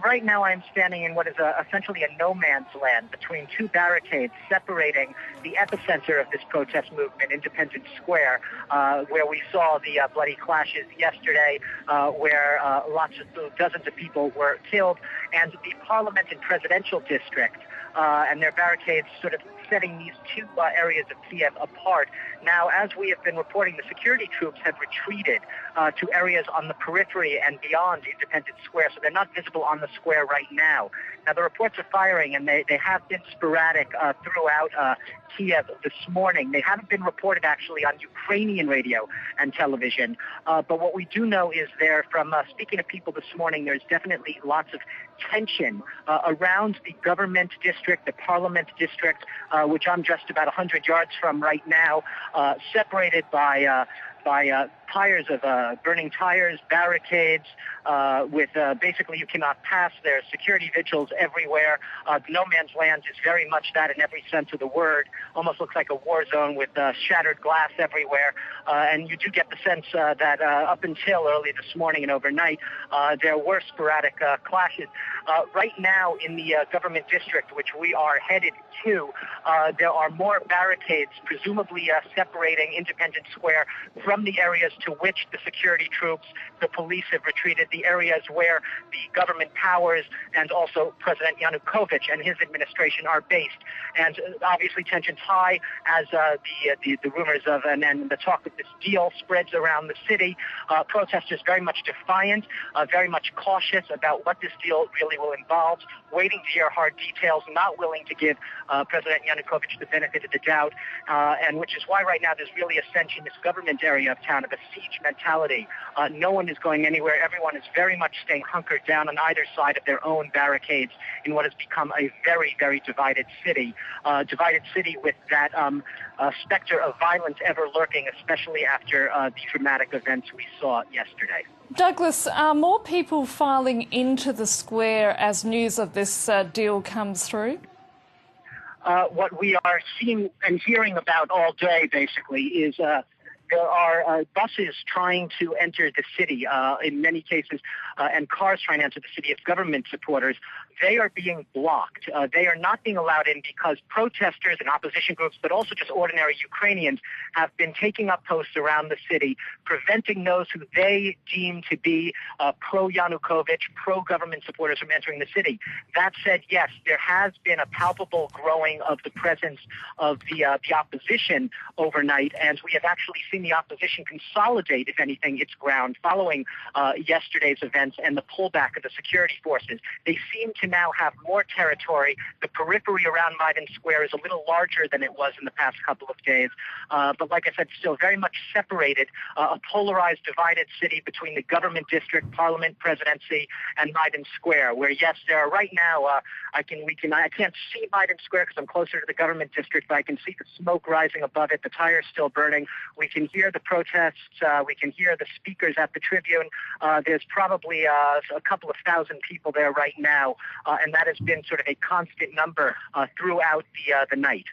Right now I'm standing in what is essentially a no man's land between two barricades separating the epicenter of this protest movement, Independence Square, where we saw the bloody clashes yesterday, where dozens of people were killed, and the Parliament and Presidential District, and their barricades sort of setting these two areas of Kiev apart. Now, as we have been reporting, the security troops have retreated to areas on the periphery and beyond Independence Square, so they're not visible on the square right now. Now, the reports of firing, and they have been sporadic throughout Kiev this morning. They haven't been reported, actually, on Ukrainian radio and television. But what we do know is from speaking to people this morning, there's definitely lots of tension around the government district, the parliament district, which I'm just about 100 yards from right now, separated by tires of burning tires, barricades, with basically you cannot pass. There's security vigils everywhere. No man's land is very much that in every sense of the word. Almost looks like a war zone with shattered glass everywhere. And you do get the sense that up until early this morning and overnight, there were sporadic clashes. Right now in the government district, which we are headed to, there are more barricades, presumably separating Independence Square from the areas to which the security troops, the police have retreated, the areas where the government powers and also President Yanukovych and his administration are based. And obviously tensions high as the rumors of and the talk of this deal spreads around the city. Protesters very much defiant, very much cautious about what this deal really will involve, waiting to hear hard details, not willing to give President Yanukovych the benefit of the doubt, and which is why right now there's really a sense in this government area of town of a siege mentality. No one is going anywhere. Everyone is very much staying hunkered down on either side of their own barricades in what has become a very, very divided city. Divided city with that specter of violence ever lurking, especially after the dramatic events we saw yesterday. Douglas, are more people filing into the square as news of this deal comes through? What we are seeing and hearing about all day, basically, is there are buses trying to enter the city, in many cases, and cars trying to enter the city of government supporters. They are being blocked. They are not being allowed in because protesters and opposition groups, but also just ordinary Ukrainians, have been taking up posts around the city, preventing those who they deem to be pro-Yanukovych, pro-government supporters from entering the city. That said, yes, there has been a palpable growing of the presence of the opposition overnight, and we have actually seen the opposition consolidate, if anything, its ground following yesterday's events and the pullback of the security forces. They seem to now have more territory. The periphery around Maidan Square is a little larger than it was in the past couple of days. But like I said, still very much separated, a polarized, divided city between the government district, parliament, presidency, and Maidan Square, where, yes, there are right now, I can't see Maidan Square because I'm closer to the government district, but I can see the smoke rising above it, the tires still burning. We can hear the protests. We can hear the speakers at the Tribune. There's probably a couple of thousand people there right now, and that has been sort of a constant number throughout the night.